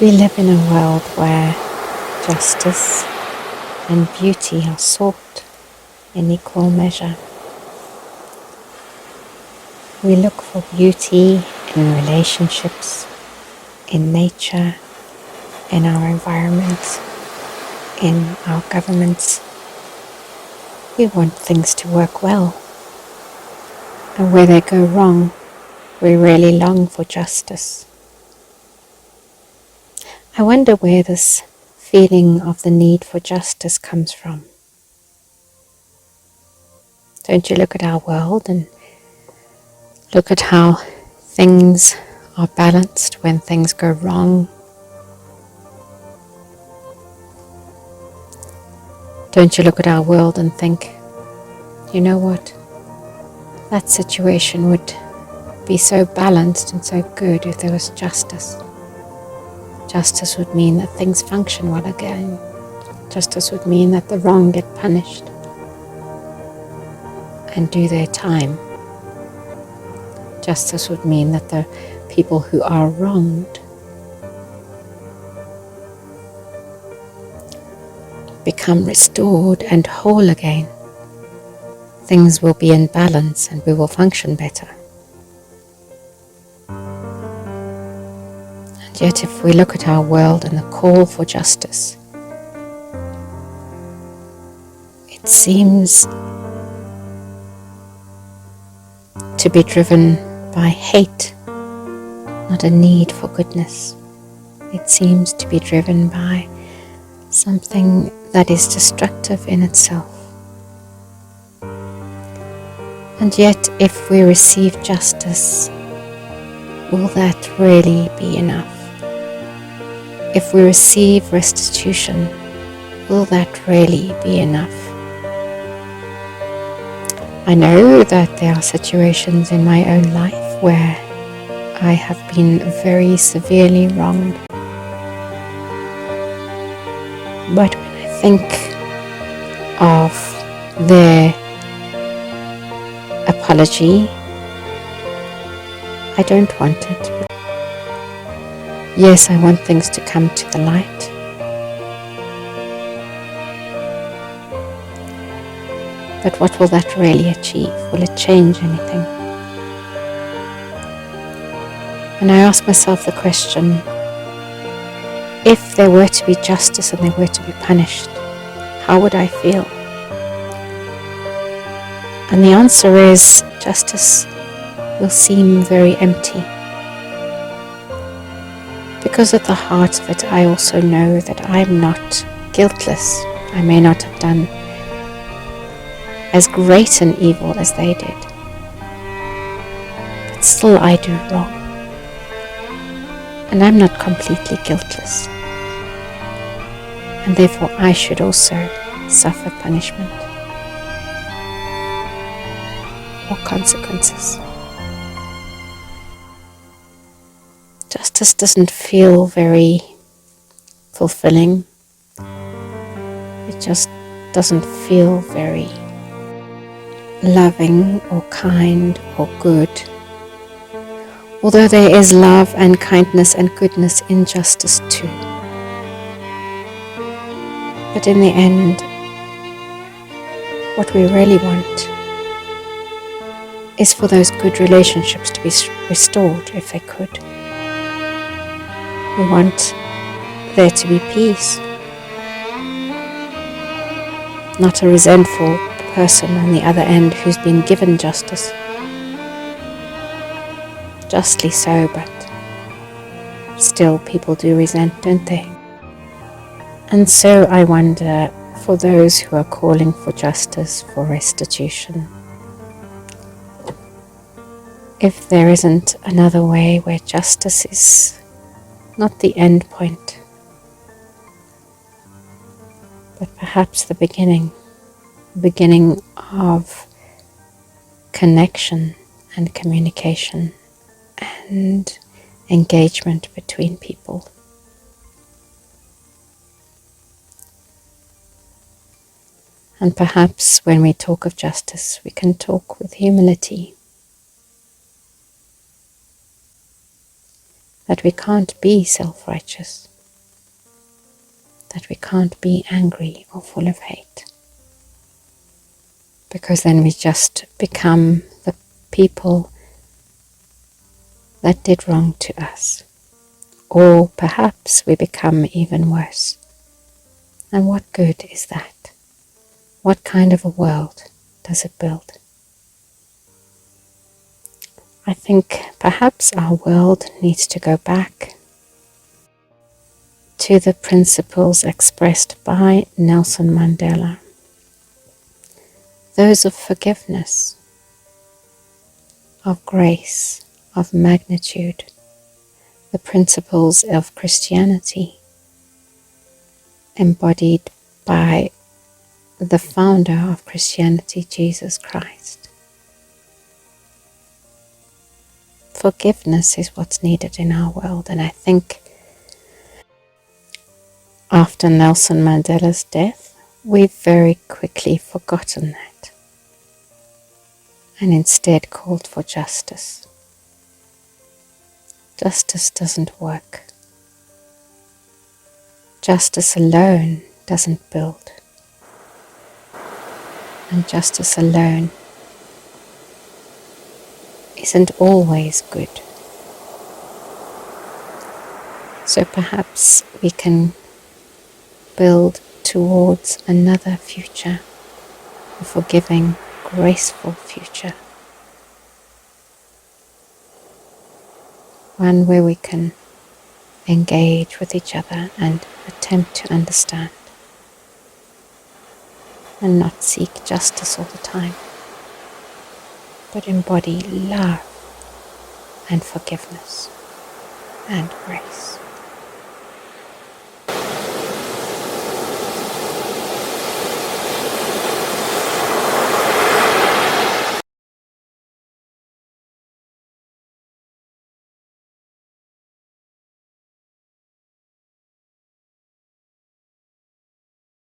We live in a world where justice and beauty are sought in equal measure. We look for beauty in relationships, in nature, in our environment, in our governments. We want things to work well. And where they go wrong, we really long for justice. I wonder where this feeling of the need for justice comes from. Don't you look at our world and look at how things are balanced when things go wrong? Don't you look at our world and think, you know what? That situation would be so balanced and so good if there was justice. Justice would mean that things function well again. Justice would mean that the wrong get punished and do their time. Justice would mean that the people who are wronged become restored and whole again. Things will be in balance and we will function better. And yet if we look at our world and the call for justice, it seems to be driven by hate, not a need for goodness. It seems to be driven by something that is destructive in itself. And yet, if we receive justice, will that really be enough? If we receive restitution, will that really be enough? I know that there are situations in my own life where I have been very severely wronged. But when I think of their apology, I don't want it. Yes, I want things to come to the light. But what will that really achieve? Will it change anything? And I ask myself the question, if there were to be justice and they were to be punished, how would I feel? And the answer is, justice will seem very empty. Because at the heart of it, I also know that I'm not guiltless. I may not have done as great an evil as they did, but still I do wrong. And I'm not completely guiltless. And therefore I should also suffer punishment or consequences. Justice doesn't feel very fulfilling. It just doesn't feel very loving or kind or good. Although there is love and kindness and goodness in justice too. But in the end, what we really want is for those good relationships to be restored if they could. We want there to be peace, not a resentful person on the other end who's been given justice. Justly so, but still people do resent, don't they? And so I wonder, for those who are calling for justice, for restitution, if there isn't another way where justice is not the end point, but perhaps the beginning of connection and communication and engagement between people. And perhaps when we talk of justice, we can talk with humility. that we can't be self-righteous, that we can't be angry or full of hate, because then we just become the people that did wrong to us, or perhaps we become even worse. And what good is that? What kind of a world does it build? I think perhaps our world needs to go back to the principles expressed by Nelson Mandela, those of forgiveness, of grace, of magnitude, the principles of Christianity, embodied by the founder of Christianity, Jesus Christ. Forgiveness is what's needed in our world, and I think after Nelson Mandela's death, we've very quickly forgotten that and instead called for justice. Justice doesn't work. Justice alone doesn't build. And justice alone isn't always good. So perhaps we can build towards another future, a forgiving, graceful future. One where we can engage with each other and attempt to understand and not seek justice all the time, but embody love and forgiveness and grace.